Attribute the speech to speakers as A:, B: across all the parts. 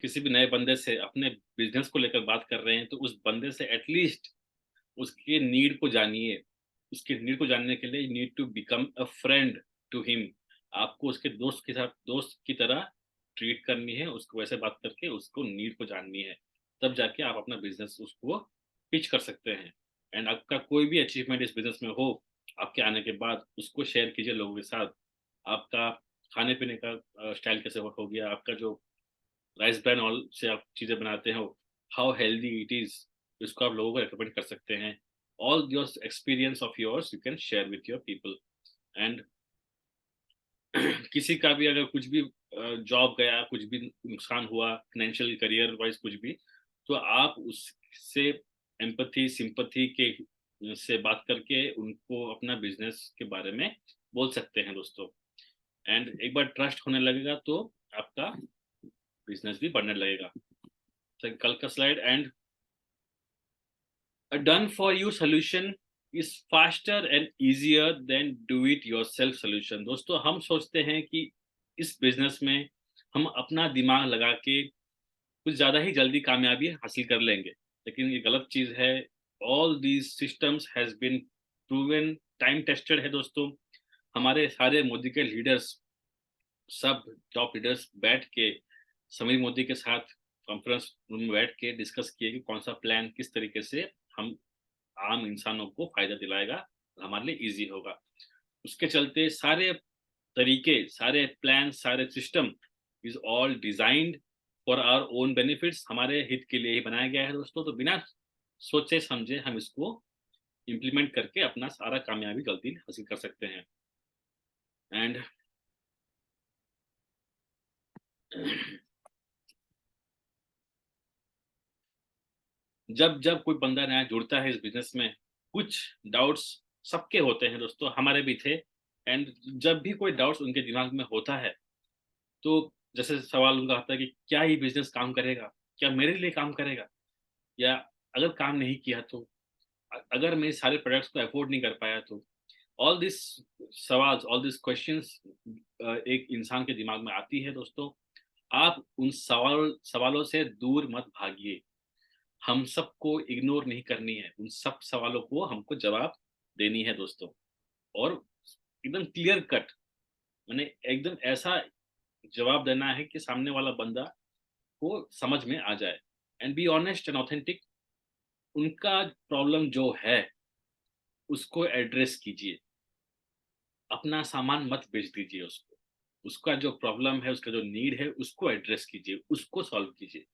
A: किसी भी नए बंदे से अपने बिजनेस को लेकर बात कर रहे हैं, तो उस बंदे से एटलीस्ट उसके नीड को जानिए। उसके नीड को जानने के लिए you need to become a friend to him. आपको उसके दोस्त के साथ दोस्त की तरह ट्रीट करनी है, उसको वैसे बात करके उसको नीड को जाननी है। तब जाके आप अपना बिज़नेस उसको पिच कर सकते हैं। एंड आपका कोई भी अचीवमेंट इस बिज़नेस में हो, आपके आने के बाद उसको शेयर कीजिए लोगों के साथ। आपका खाने-पीने का स्टाइल कैसे हो गया, आपका जो राइस ब्रान ऑयल से आप चीज़ें बनाते हो, हाउ हेल्दी इट इज़, इसको आप लोगों को रिकमेंड कर सकते हैं। All your experience of yours you can share with your people. And किसी का भी अगर कुछ भी जॉब गया, कुछ भी नुकसान हुआ, फाइनेंशियल करियर वाइज़ कुछ भी, तो आप उससे एम्पैथी, सिम्पैथी के से बात करके उनको अपना बिज़नेस के बारे में बोल सकते हैं दोस्तों। एंड एक बार ट्रस्ट होने लगेगा तो आपका बिज़नेस भी बढ़ने लगेगा। तो कल का slide. And A done for you solution is faster and easier than do it yourself solution। दोस्तों हम सोचते हैं कि इस बिजनेस में हम अपना दिमाग लगा के कुछ ज़्यादा ही जल्दी कामयाबी हासिल कर लेंगे, लेकिन ये गलत चीज़ है। All these systems has been proven, time tested है दोस्तों। हमारे सारे मोदी के लीडर्स, सब टॉप लीडर्स बैठ के समीर मोदी के साथ कॉन्फ्रेंस रूम में बैठ के डिस्कस किए कि कौन सा प्लान किस तरीके से हम आम इंसानों को फ़ायदा दिलाएगा और हमारे लिए ईज़ी होगा। उसके चलते सारे तरीके, सारे प्लान, सारे system is all designed for our own benefits, हमारे हित के लिए ही बनाया गया है दोस्तों। तो बिना सोचे-समझे हम इसको इम्प्लीमेंट करके अपना सारा कामयाबी जल्दी हासिल कर सकते हैं। एंड जब-जब कोई बंदा नया जुड़ता है इस बिज़नेस में, कुछ डाउट्स सबके होते हैं दोस्तों, हमारे भी थे। एंड जब भी कोई डाउट्स उनके दिमाग में होता है, तो जैसे सवाल उनका आता है कि क्या ये बिज़नेस काम करेगा? क्या मेरे लिए काम करेगा? या अगर काम नहीं किया तो? अगर मैं सारे प्रोडक्ट्स को अफ़ोर्ड नहीं कर पाया तो? ऑल दिस सवाल्स, ऑल दिस क्वेश्चन्स एक इंसान के दिमाग में आती है दोस्तों। आप उन सवालों से दूर मत भागिए। हम सबको इग्नोर नहीं करनी है। उन सब सवालों को हमको जवाब देनी है दोस्तों। और एकदम क्लियर कट, माने एकदम ऐसा जवाब देना है कि सामने वाला बंदा को समझ में आ जाए। And be honest and authentic. उनका प्रॉब्लम जो है उसको एड्रेस कीजिए। अपना सामान मत बेच दीजिए उसको। उसका जो प्रॉब्लम है, उसका जो नीड है, उसको एड्रेस कीजिए, उसको सॉल्व कीजिए।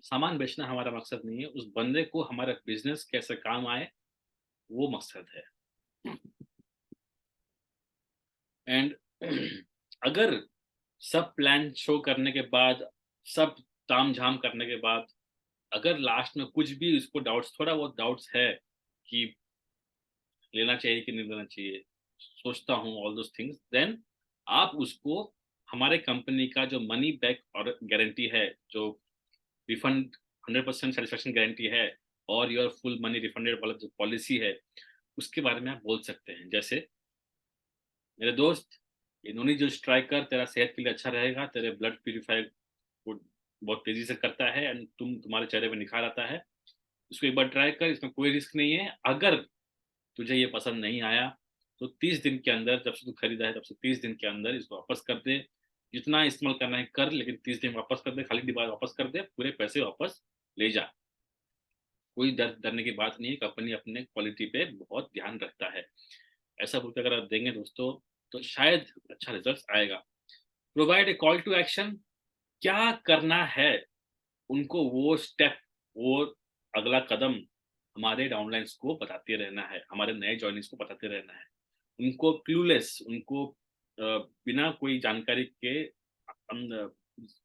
A: सामान बेचना हमारा मकसद नहीं है, उस बंदे को हमारा बिजनेस कैसे काम आए वो मकसद है। एंड अगर सब प्लान शो करने के बाद, सब ताम-झाम करने के बाद, अगर लास्ट में कुछ भी उसको डाउट्स, थोड़ा बहुत डाउट्स है कि लेना चाहिए कि नहीं लेना चाहिए, सोचता हूँ ऑल दोज़ थिंग्स, देन आप उसको हमारे कंपनी का जो मनी बैक और गारंटी है, जो रिफंड 100% सैटिस्फैक्शन गारंटी है और योर फुल मनी रिफंडेड वाला जो पॉलिसी है, उसके बारे में आप बोल सकते हैं। जैसे, मेरे दोस्त, ये नोनी जूस ट्राई कर, तेरा सेहत के लिए अच्छा रहेगा, तेरे ब्लड प्यूरीफायर को बहुत तेज़ी से करता है एंड तुम्हारे चेहरे पे निखार आता है। इसको एक बार ट्राई कर, इसमें कोई रिस्क नहीं है। अगर तुझे ये पसंद नहीं आया, तो 30 दिन के अंदर, जब से तू खरीदा है तब से 30 दिन के अंदर इसको वापस कर दे। जितना इस्तेमाल करना है कर, लेकिन 30 दिन वापस कर दे, खाली डिब्बा वापस कर दे, पूरे पैसे वापस ले जा। कोई डरने की बात नहीं है, कंपनी अपने क्वालिटी पे बहुत ध्यान रखता है। ऐसा बोल के अगर आप देंगे दोस्तों, तो शायद अच्छा रिज़ल्ट आएगा। Provide a call to action. क्या करना है उनको, वो स्टेप, वो अगला कदम हमारे डाउनलाइन्स को बताते रहना है, हमारे नए जॉइनीज़ को बताते रहना है। उनको क्लूलेस, उनको बिना कोई जानकारी के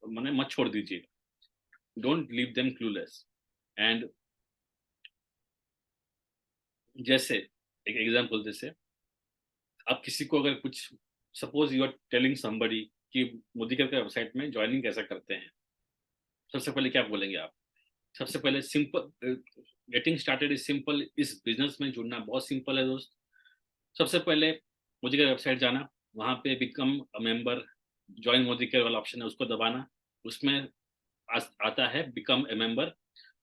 A: माने मत छोड़ दीजिए। Don't leave them clueless. And जैसे एक एग्ज़ाम्पल, जैसे आप किसी को अगर कुछ, suppose you are telling somebody कि मोदी केयर के वेबसाइट में जॉइनिंग कैसे करते हैं। सबसे पहले क्या बोलेंगे आप? सबसे पहले simple, getting started is simple. इस बिज़नेस में जुड़ना बहुत सिंपल है दोस्त। सबसे पहले मोदी केयर वेबसाइट जाना, वहाँ पे become a member, join Modi care वाला ऑप्शन है उसको दबाना। उसमें आता है बिकम ए मेंबर,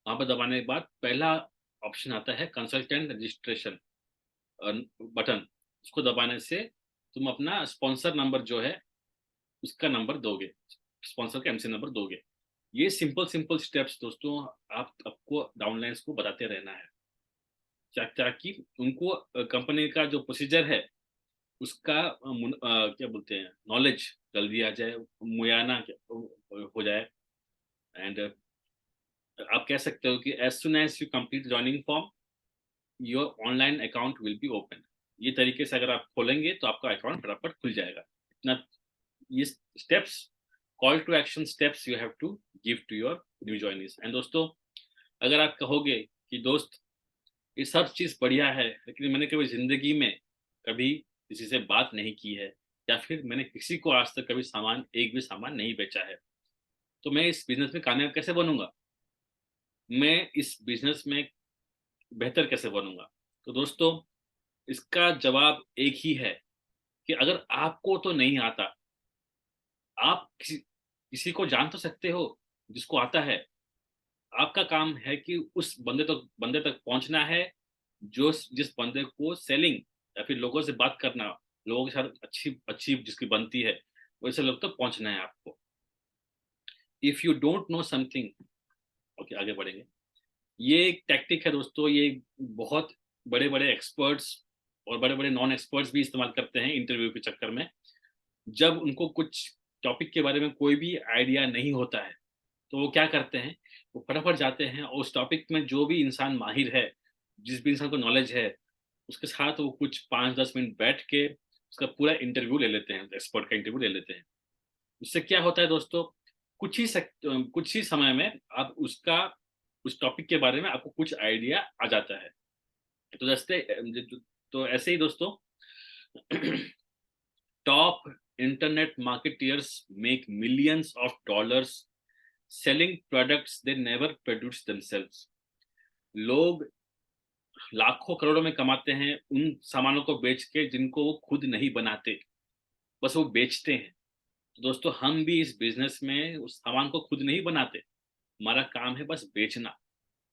A: वहां पर दबाने के बाद पहला ऑप्शन आता है कंसल्टेंट रजिस्ट्रेशन बटन। उसको दबाने से तुम अपना स्पॉन्सर नंबर जो है उसका नंबर दोगे, स्पॉन्सर का एमसी नंबर दोगे। ये सिंपल सिंपल स्टेप्स दोस्तों आप आपको डाउनलाइंस को बताते रहना है, ताकि उनको कंपनी का जो प्रोसीजर है उसका क्या बोलते हैं नॉलेज जल्दी आ जाए, मुयाना हो जाए। एंड आप कह सकते हो कि as soon as you complete joining form your online account will be open. ये तरीके से अगर आप खोलेंगे तो आपका अकाउंट फटाफट खुल जाएगा। इतना ये steps, call to action steps you have to give to your new joinees. एंड दोस्तों अगर आप कहोगे कि दोस्त ये सब चीज़ बढ़िया है लेकिन मैंने कभी ज़िंदगी में कभी किसी से बात नहीं की है या फिर मैंने किसी को आज तक कभी सामान एक भी सामान नहीं बेचा है, तो मैं इस बिज़नेस में कामयाब कैसे बनूँगा? मैं इस बिज़नेस में बेहतर कैसे बनूँगा? तो दोस्तों इसका जवाब एक ही है कि अगर आपको तो नहीं आता, आप किसी को जान तो सकते हो जिसको आता है। आपका काम है कि उस बंदे तक पहुँचना है, जो जिस बंदे को सेलिंग या फिर लोगों से बात करना, लोगों के साथ अच्छी अच्छी जिसकी बनती है, वैसे लोग तक पहुँचना है आपको। If you don't know something, okay आगे बढ़ेंगे। ये एक टैक्टिक है दोस्तों, ये बहुत बड़े-बड़े एक्सपर्ट्स और बड़े-बड़े नॉन एक्सपर्ट्स भी इस्तेमाल करते हैं इंटरव्यू के चक्कर में। जब उनको कुछ टॉपिक के बारे में कोई भी आइडिया नहीं होता है, तो वो क्या करते हैं, वो फटाफट जाते हैं और उस टॉपिक में जो भी इंसान माहिर है, जिस भी इंसान को नॉलेज है, उसके साथ वो कुछ 5-10 मिनट बैठ के उसका पूरा इंटरव्यू ले लेते हैं, एक्सपर्ट का इंटरव्यू ले लेते हैं। उससे क्या होता है दोस्तों, कुछ ही समय में आप उसका उस टॉपिक के बारे में आपको कुछ आइडिया आ जाता है। तो तो ऐसे ही दोस्तों top internet marketeers make millions of dollars selling products they never produce themselves. लोग लाखों करोड़ों में कमाते हैं उन सामानों को बेच के जिनको वो खुद नहीं बनाते, बस वो बेचते हैं। तो दोस्तों हम भी इस बिजनेस में उस सामान को खुद नहीं बनाते, हमारा काम है बस बेचना।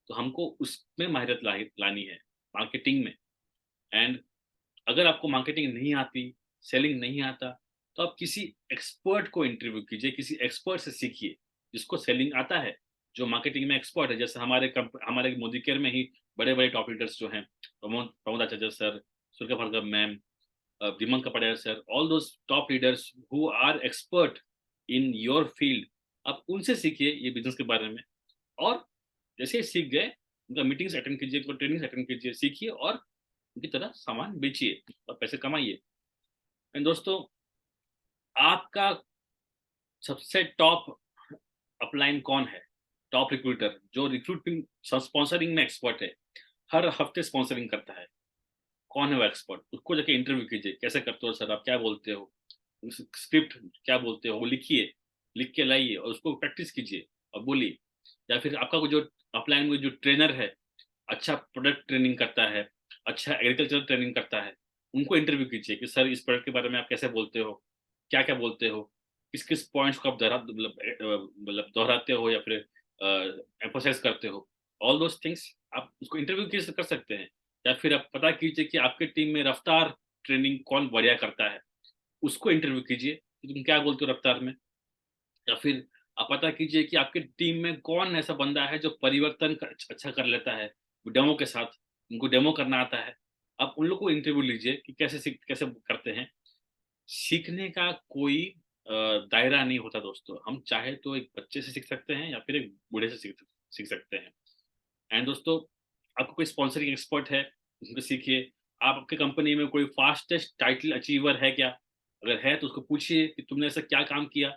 A: तो हमको उसमें माहिरत लानी है, मार्केटिंग में। एंड अगर आपको मार्केटिंग नहीं आती, सेलिंग नहीं आता, तो आप किसी एक्सपर्ट को इंटरव्यू कीजिए, किसी एक्सपर्ट से सीखिए जिसको सेलिंग आता है, जो मार्केटिंग में एक्सपर्ट है। जैसे हमारे मोदी केयर में ही बड़े बड़े टॉप लीडर्स जो हैं, Pramod Acharya sir, Surka Bhargav ma'am, Dimanka Padar sir, all those top leaders who are expert in your field, आप उनसे सीखिए ये बिजनेस के बारे में। और जैसे ही सीख गए उनका मीटिंग्स अटेंड कीजिए, उनका ट्रेनिंग्स अटेंड कीजिए, सीखिए और उनकी तरह सामान बेचिए और पैसे कमाइए। एंड दोस्तों आपका सबसे टॉप अपलाइन कौन है? टॉप रिक्रूटर जो रिक्रूटिंग स्पॉन्सरिंग में एक्सपर्ट है, हर हफ्ते स्पॉन्सरिंग करता है। कौन है वो एक्सपर्ट? उसको जाके इंटरव्यू कीजिए, कैसे करते हो सर, आप क्या बोलते हो, स्क्रिप्ट क्या बोलते हो वो लिखिए, लिख के लाइए और उसको प्रैक्टिस कीजिए और बोलिए। या फिर आपका जो अपलाइन में जो ट्रेनर है, अच्छा प्रोडक्ट ट्रेनिंग करता है, अच्छा एग्रीकल्चर ट्रेनिंग करता है, उनको इंटरव्यू कीजिए कि सर इस प्रोडक्ट के बारे में आप कैसे बोलते हो, क्या क्या बोलते हो, किस किस पॉइंट्स को आप मतलब दोहराते हो या फिर एम्फोसाइज करते हो। ऑल दोज थिंग्स आप उसको इंटरव्यू कर सकते हैं। या फिर आप पता कीजिए कि आपके टीम में रफ्तार ट्रेनिंग कौन बढ़िया करता है, उसको इंटरव्यू कीजिए कि तुम क्या बोलते हो रफ्तार में। या फिर आप पता कीजिए कि आपकी टीम में कौन ऐसा बंदा है जो परिवर्तन अच्छा कर लेता है डेमो के साथ, उनको डेमो करना आता है। आप उन लोग को इंटरव्यू लीजिए कि कैसे करते हैं। सीखने का कोई दायरा नहीं होता दोस्तों, हम चाहे तो एक बच्चे से सीख सकते हैं या फिर एक बूढ़े से सीख सकते हैं। एंड दोस्तों आपको कोई स्पॉन्सरिंग एक्सपर्ट है उनसे सीखिए। आप आपके कंपनी में कोई फास्टेस्ट टाइटल अचीवर है क्या? अगर है तो उसको पूछिए कि तुमने ऐसा क्या काम किया,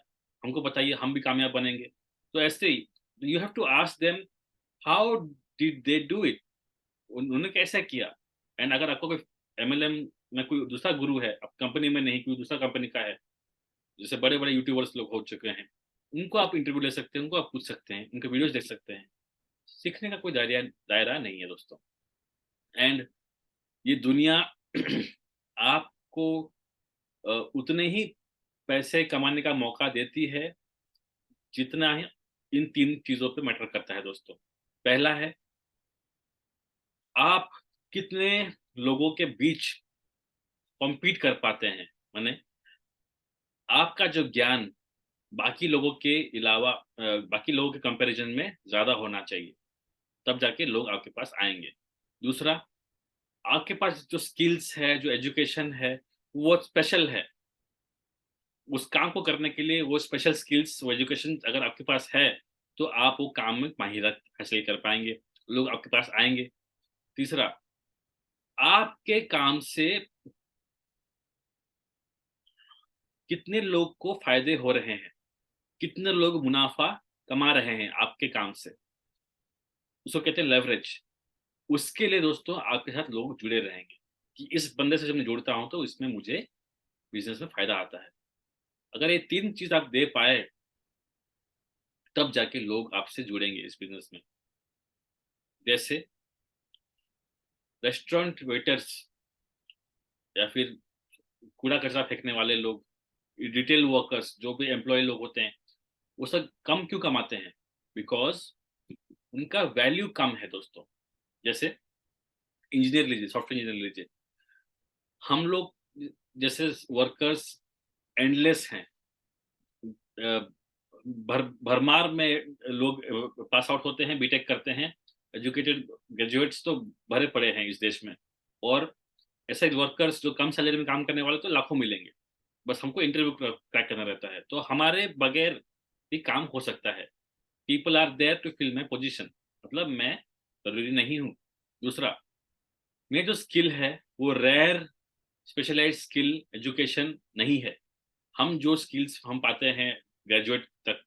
A: हमको बताइए, हम भी कामयाब बनेंगे। तो ऐसे ही you have to ask them how did they do it, उन्होंने कैसा किया। एंड अगर आपको कोई एमएलएम में कोई दूसरा गुरु है, आप कंपनी में नहीं कोई दूसरा कंपनी का है, जैसे बड़े बड़े यूट्यूबर्स लोग हो चुके हैं, उनको आप इंटरव्यू ले सकते हैं, उनको आप पूछ सकते हैं, उनके वीडियोस देख सकते हैं। सीखने का कोई दायरा दायरा नहीं है दोस्तों। एंड ये दुनिया आपको उतने ही पैसे कमाने का मौका देती है जितना ही इन 3 चीज़ों पे मैटर करता है दोस्तों। पहला है, आप कितने लोगों के बीच कॉम्पीट कर पाते हैं। माने आपका जो ज्ञान बाकी लोगों के अलावा बाकी लोगों के कंपैरिजन में ज़्यादा होना चाहिए, तब जाके लोग आपके पास आएँगे। दूसरा, आपके पास जो स्किल्स है, जो एजुकेशन है, वो स्पेशल है। उस काम को करने के लिए वो स्पेशल स्किल्स, वो एजुकेशन अगर आपके पास है, तो आप वो काम में माहिरत हासिल कर पाएँगे, लोग आपके पास आएँगे। तीसरा, आपके काम से कितने लोग को फ़ायदे हो रहे हैं, कितने लोग मुनाफ़ा कमा रहे हैं आपके काम से, उसको कहते हैं लेवरेज। उसके लिए दोस्तों आपके साथ लोग जुड़े रहेंगे, कि इस बंदे से जब मैं जुड़ता हूँ, तो इसमें मुझे बिज़नेस में फ़ायदा आता है। अगर ये 3 चीज़ आप दे पाए, तब जाके लोग आपसे जुड़ेंगे इस बिज़नेस में। जैसे रेस्टोरेंट वेटर्स या फिर कूड़ा-कचरा फेंकने वाले लोग, रिटेल वर्कर्स जो भी एम्प्लॉयी लोग होते हैं, वो सब कम क्यों कमाते हैं? बिकॉज़ उनका वैल्यू कम है दोस्तों। जैसे इंजीनियर लीजिए, सॉफ्टवेयर इंजीनियर लीजिए। हम लोग जैसे वर्कर्स एंडलेस हैं। अ, भरमार में लोग पास आउट होते हैं, बीटेक करते हैं, एजुकेटेड ग्रेजुएट्स तो भरे पड़े हैं इस देश में, और ऐसे वर्कर्स जो कम सैलरी में काम करने वाले तो लाखों मिलेंगे। बस हमको इंटरव्यू क्रैक करना रहता है, तो हमारे बगैर भी काम हो सकता है। People are there to fill my position, मतलब मैं जरूरी नहीं हूँ। दूसरा, मेरी जो स्किल है वो रेयर स्पेशलाइज्ड स्किल एजुकेशन नहीं है। हम जो स्किल्स हम पाते हैं ग्रेजुएट तक,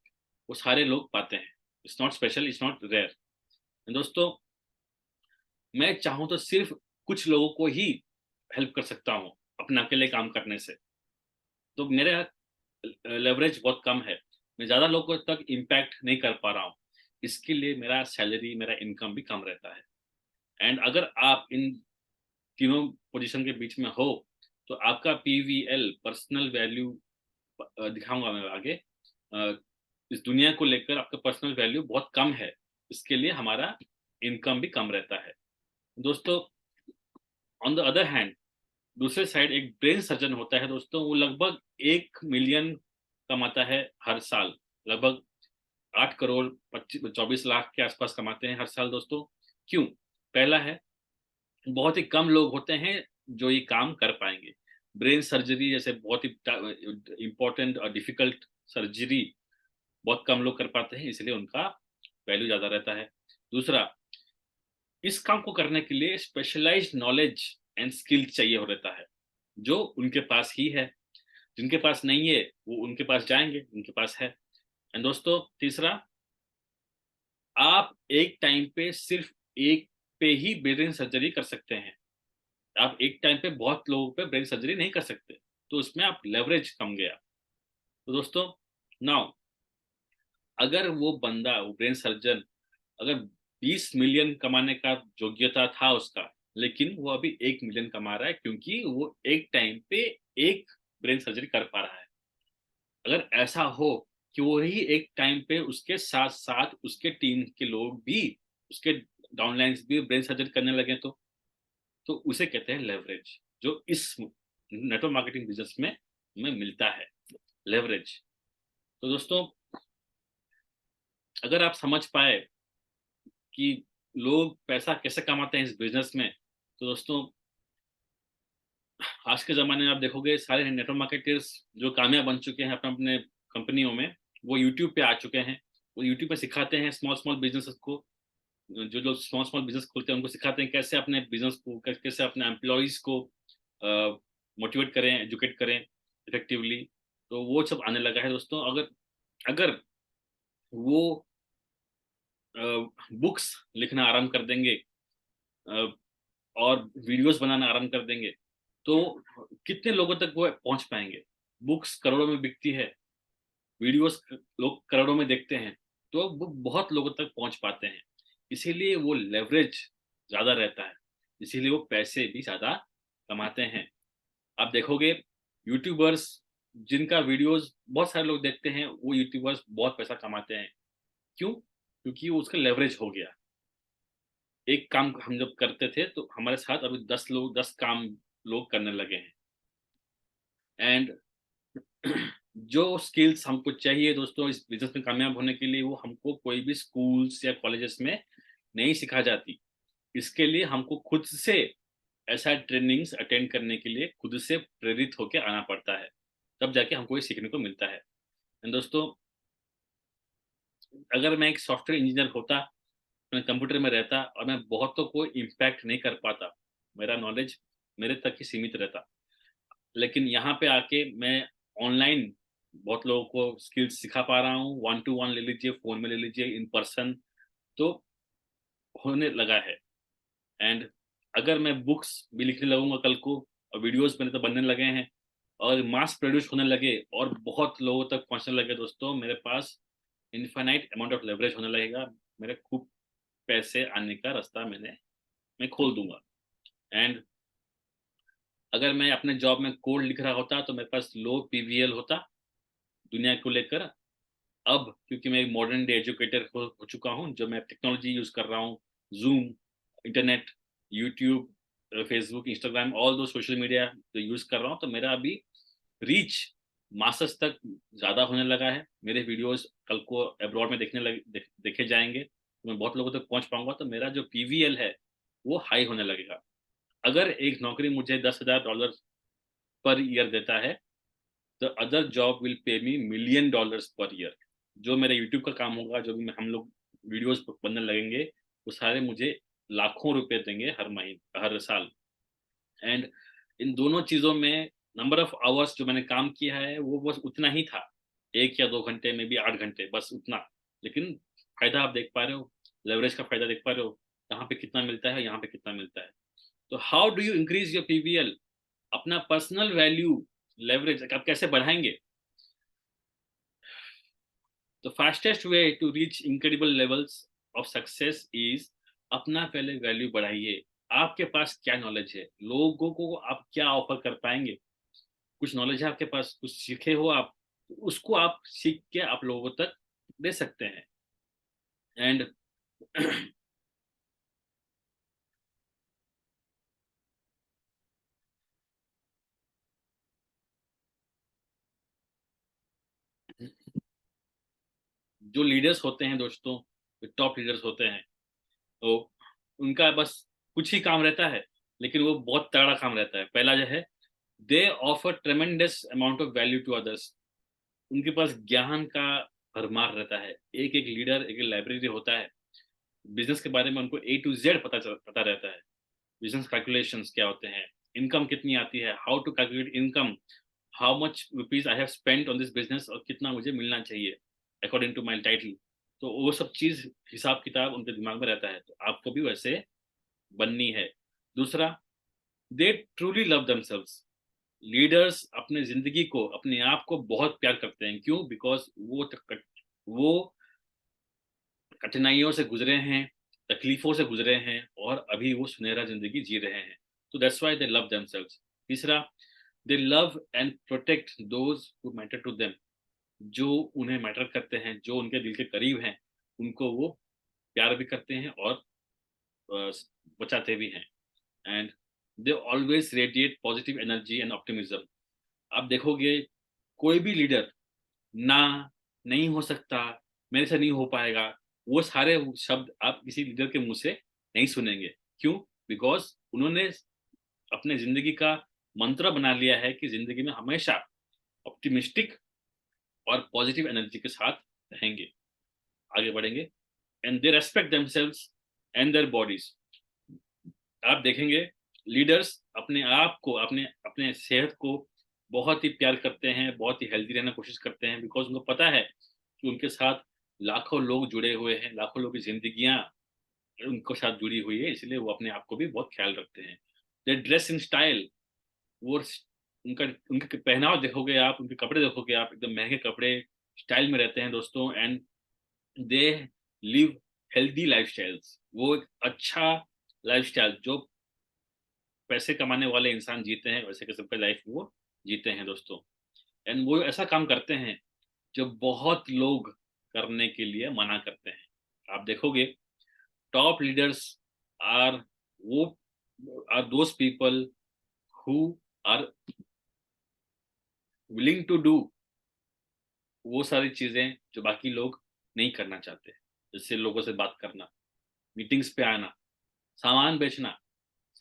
A: वो सारे लोग पाते हैं। It's not special, it's not rare. दोस्तों, मैं चाहूँ तो सिर्फ कुछ लोगों को ही हेल्प कर सकता हूँ अपने अकेले काम करने से। तो मेरा लेवरेज बहुत कम है। मैं ज़्यादा लोगों तक इम्पैक्ट नहीं कर पा रहा हूँ। इसके लिए मेरा सैलरी, मेरा इनकम भी कम रहता है। एंड अगर आप इन तीनों पोजीशन के बीच में हो, तो आपका पीवीएल, पर्सनल वैल्यू, दिखाऊँगा मैं आगे। इस दुनिया को लेकर आपका पर्सनल वैल्यू बहुत कम है। इसके लिए हमारा इनकम भी कम रहता है। दोस्तों, ऑन द अदर हैंड, दूसरे साइड एक ब्रेन सर्जन होता है दोस्तों, वो लगभग 1 मिलियन कमाता है हर साल। लगभग 8 करोड़ 24 लाख के आसपास कमाते हैं हर साल दोस्तों। क्यों? पहला है, बहुत ही कम लोग होते हैं जो ये काम कर पाएँगे। ब्रेन सर्जरी जैसे बहुत ही इम्पोर्टेंट और डिफिकल्ट सर्जरी बहुत कम लोग कर पाते हैं, इसलिए उनका वैल्यू ज़्यादा रहता है। दूसरा, इस काम को करने के लिए स्पेशलाइज्ड नॉलेज एंड स्किल चाहिए हो रहता है, जो उनके पास ही है। जिनके पास नहीं है, वो उनके पास जाएँगे, उनके पास है। एंड दोस्तों, तीसरा, आप एक टाइम पे सिर्फ़ एक पे ही ब्रेन सर्जरी कर सकते हैं। आप एक टाइम पे बहुत लोगों पे ब्रेन सर्जरी नहीं कर सकते, तो उसमें आप लेवरेज कम गया। तो दोस्तों, नाउ अगर वो बंदा, वो ब्रेन सर्जन, अगर 20 मिलियन कमाने का योग्यता था उसका, लेकिन वो अभी 1 मिलियन कमा रहा है, क्योंकि वो एक टाइम पे एक ब्रेन सर्जरी कर पा रहा है। अगर ऐसा हो कि वही एक टाइम पे उसके साथ-साथ उसके टीम के लोग भी, उसके डाउनलाइन्स भी ब्रेन सर्जरी करने लगे, तो उसे कहते हैं लेवरेज, जो इस नेटवर्क मार्केटिंग बिज़नेस में हमें मिलता है, लेवरेज। तो दोस्तों, अगर आप समझ पाए कि लोग पैसा कैसे कमाते हैं इस बिज़नेस में, तो दोस्तों, आज के ज़माने में आप देखोगे सारे नेटवर्क मार्केटर्स जो कामयाब बन चुके हैं अपने-अपने कंपनियों में, वो यूट्यूब पे आ चुके हैं। वो यूट्यूब पे सिखाते हैं स्मॉल-स्मॉल बिज़नेसेस को। जो लोग स्मॉल-स्मॉल बिज़नेस खोलते हैं, उनको सिखाते हैं कैसे अपने बिज़नेस को, कैसे अपने एम्प्लॉइज़ को अ, मोटिवेट करें, एजुकेट करें इफेक्टिवली। तो वो सब आने लगा है दोस्तों। अगर अगर वो बुक्स लिखना आरंभ कर देंगे, अ, और वीडियोज़ बनाना आरंभ कर देंगे, तो कितने लोगों तक वो पहुँच पाएँगे? बुक्स करोड़ों में बिकती है, वीडियोज़ लोग करोड़ों में देखते हैं, तो वो बहुत लोगों तक पहुँच पाते हैं। इसीलिए वो लेवरेज ज़्यादा रहता है, इसीलिए वो पैसे भी ज़्यादा कमाते हैं। आप देखोगे यूट्यूबर्स जिनका वीडियोज़ बहुत सारे लोग देखते हैं, वो यूट्यूबर्स बहुत पैसा कमाते हैं। क्यों? क्योंकि वो उसका लेवरेज हो गया। एक काम हम जब करते थे तो हमारे साथ अभी 10 काम लोग करने लगे हैं। एंड जो स्किल्स हमको चाहिए दोस्तों इस बिज़नेस में कामयाब होने के लिए, वो हमको कोई भी स्कूल्स या कॉलेजेस में नहीं सिखा जाती। इसके लिए हमको खुद से ऐसा ट्रेनिंग्स अटेंड करने के लिए खुद से प्रेरित होके आना पड़ता है। तब जाके हमको ये सीखने को मिलता है। एंड दोस्तों, अगर मैं एक सॉफ्टवेयर इंजीनियर होता, मैं कंप्यूटर में रहता और मैं बहुतों को इम्पैक्ट नहीं कर पाता, मेरा नॉलेज मेरे तक ही सीमित रहता। लेकिन यहाँ पे आके मैं ऑनलाइन बहुत लोगों को स्किल्स सिखा पा रहा हूँ, वन टू वन ले लीजिए, फ़ोन में ले लीजिए, इन पर्सन, तो होने लगा है। एंड अगर मैं बुक्स भी लिखने लगूँगा कल को, और वीडियोज़ मेरे तो बनने लगे हैं और मास प्रोड्यूस होने लगे और बहुत लोगों तक पहुँचने लगे दोस्तों, मेरे पास इनफाइनाइट अमाउंट ऑफ लेवरेज होने लगेगा। मेरे खूब पैसे आने का रास्ता मैं खोल दूँगा। एंड अगर मैं अपने जॉब में कोड लिख रहा होता तो मेरे पास लो पीवीएल होता दुनिया को लेकर। अब क्योंकि मैं एक मॉडर्न डे एजुकेटर हो चुका हूँ, जो मैं टेक्नोलॉजी यूज़ कर रहा हूँ, zoom, internet, YouTube, Facebook, Instagram, all दो सोशल मीडिया जो यूज़ कर रहा हूँ, तो मेरा अभी रीच मासेस तक ज़्यादा होने लगा है। मेरे वीडियोज़ कल को अब्रॉड में देखे जाएँगे, तो मैं बहुत लोगों तक पहुँच पाऊँगा, तो मेरा जो पीवीएल है, वो हाई होने लगेगा। अगर एक नौकरी मुझे $10,000 पर ईयर देता है, the other job will pay me million dollars per year. जो मेरा यूट्यूब का काम होगा, जो भी हम लोग वीडियोस बनने लगेंगे, वो सारे मुझे लाखों रुपए देंगे हर साल। एंड इन दोनों चीज़ों में नंबर ऑफ आवर्स जो मैंने काम किया है वो बस उतना ही था, 1 या 2 घंटे में भी 8 घंटे, बस उतना। लेकिन फायदा आप देख पा रहे हो, लेवरेज का फायदा देख पा रहे हो, यहाँ पे कितना मिलता है, यहाँ पे कितना मिलता है। तो how do you increase your PVL? अपना पर्सनल वैल्यू लेवरेज आप कैसे बढ़ाएंगे? The fastest way to reach incredible levels of success is अपना पहले वैल्यू बढ़ाइए। आपके पास क्या नॉलेज है? लोगों को आप क्या ऑफर कर पाएँगे? कुछ नॉलेज है आपके पास, कुछ सीखे हो आप, तो उसको आप सीख के आप लोगों तक दे सकते हैं। एंड जो लीडर्स होते हैं दोस्तों, जो टॉप लीडर्स होते हैं, तो उनका बस कुछ ही काम रहता है, लेकिन वो बहुत तगड़ा काम रहता है। पहला जो है, they offer tremendous amount of value to others. उनके पास ज्ञान का भरमार रहता है। एक-एक लीडर, एक-एक लाइब्रेरी होता है। बिज़नेस के बारे में उनको ए टू ज़ेड पता रहता है। बिज़नेस कैलकुलेशंस क्या होते हैं, इनकम कितनी आती है, how to calculate income, how much rupees I have spent on this business और कितना मुझे मिलना चाहिए अकॉर्डिंग टू माय टाइटल। तो वो सब चीज़ हिसाब-किताब उनके दिमाग में रहता है। तो आपको भी वैसे बननी है। दूसरा, दे ट्रूली लव देमसेल्व्स। लीडर्स अपने ज़िंदगी को, अपने आप को बहुत प्यार करते हैं। क्यों? बिकॉज़ वो कठिनाइयों से गुज़रे हैं, तकलीफ़ों से गुज़रे हैं और अभी वो सुनहरा ज़िंदगी जी रहे हैं। तो that's why they love themselves. तीसरा, they love and protect those who matter to them. जो उन्हें मैटर करते हैं, जो उनके दिल के करीब हैं, उनको वो प्यार भी करते हैं और अ, बचाते भी हैं। And they always radiate positive energy and optimism. आप देखोगे कोई भी लीडर ना, नहीं हो सकता, मेरे से नहीं हो पाएगा, वो सारे शब्द आप किसी लीडर के मुँह से नहीं सुनेंगे। क्यों? बिकॉज़ उन्होंने अपने ज़िंदगी का मंत्र बना लिया है कि ज़िंदगी में हमेशा ऑप्टिमिस्टिक और पॉज़िटिव एनर्जी के साथ रहेंगे, आगे बढ़ेंगे। And they respect themselves and their bodies. आप देखेंगे लीडर्स अपने आप को, अपने अपने सेहत को बहुत ही प्यार करते हैं, बहुत ही हेल्दी रहने की कोशिश करते हैं, बिकॉज़ उनको पता है कि उनके साथ लाखों लोग जुड़े हुए हैं, लाखों लोगों की ज़िंदगियाँ उनके साथ जुड़ी हुई है, इसलिए वो अपने आप को भी बहुत ख़्याल रखते हैं। दे ड्रेस इन स्टाइल। वो स उनका उनके पहनाव देखोगे आप, उनके कपड़े देखोगे आप, एकदम महँगे कपड़े, स्टाइल में रहते हैं दोस्तों। And they live healthy lifestyles. वो एक अच्छा लाइफ़स्टाइल जो पैसे कमाने वाले इंसान जीते हैं, वैसे किस्म का लाइफ वो जीते हैं दोस्तों। एंड वो ऐसा काम करते हैं जो बहुत लोग करने के लिए मना करते हैं। आप देखोगे टॉप लीडर्स आर वो are those people who are willing to do वो सारी चीजें जो बाकी लोग नहीं करना चाहते, जैसे लोगों से बात करना, मीटिंग्स पे आना, सामान बेचना,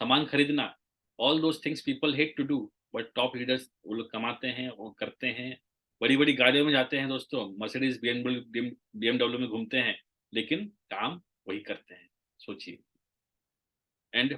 A: सामान खरीदना, all those things people hate to do, but top leaders वो लोग कमाते हैं, वो करते हैं, बड़ी बड़ी गाड़ियों में जाते हैं दोस्तों, मर्सिडीज बीएमडब्ल्यू में घूमते हैं, लेकिन काम वही करते हैं। सोचिए। एंड